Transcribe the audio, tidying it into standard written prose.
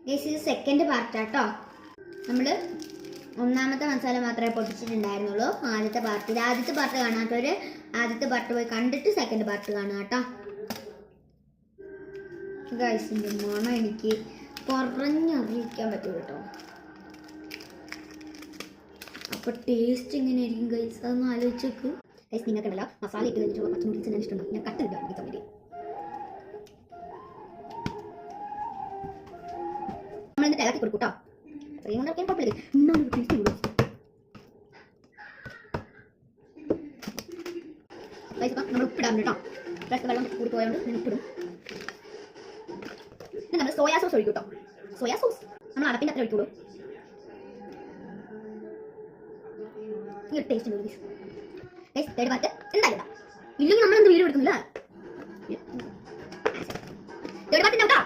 Guys ഇത് second പാർട്ടാട്ടോ. നമ്മൾ ഒന്നാമത്തെ മസാല മാത്രമേ പൊട്ടിച്ചിട്ടുണ്ടായിരുന്നുള്ളൂ. ആദ്യത്തെ പാർട്ട് കാണാത്തവര് ആദ്യത്തെ പാർട്ട് പോയി കണ്ടിട്ട് സെക്കൻഡ് പാർട്ട് കാണുക കേട്ടോ. ഗൈസിൻ്റെ മണം എനിക്ക് പറഞ്ഞറിയിക്കാൻ പറ്റും കേട്ടോ. അപ്പൊ ടേസ്റ്റ് എങ്ങനെയായിരിക്കും ഗൈസ്, അതൊന്ന് ആലോചിച്ച് നോക്ക്. ഗൈസ് നിങ്ങൾക്കല്ല മസാല ഇട്ട് കഴിഞ്ഞിട്ടുള്ള പച്ച നൂഡിൽസ് ഞാൻ ഇഷ്ടമുണ്ടോ? ഞാൻ കട്ടില്ല എനിക്ക് തമ്മിൽ നമ്മളിന്ന് ഇളക്കി കൊടുക്കും കേട്ടോ. അത്രയും കൊണ്ടൊക്കെ കുഴപ്പമില്ല. ഇന്നാണ് ടേസ്റ്റ് കൂടും. ഗൈസ് ഇപ്പം നമ്മൾ ഉപ്പിടാറുണ്ട് കേട്ടോ. ഫ്രഷ് വെള്ളം കൂടി പോയതുകൊണ്ട് ഞാൻ ഉപ്പിടും. നമ്മൾ സോയാ സോസ് ഒഴിക്കും കേട്ടോ. സോയാ സോസ് നമ്മൾ അടപ്പിൻ്റെ അത്ര ഒഴിക്കുള്ളൂ. ടേസ്റ്റ് ഉണ്ട് ഗൈസ്. തേർഡ് പാർട്ട് എന്തായാലും ഇല്ലെങ്കിൽ നമ്മളെന്ത് വീഡിയോ എടുക്കുന്നില്ല. തേർഡ് പാർട്ട് ഉണ്ടാവും കേട്ടോ.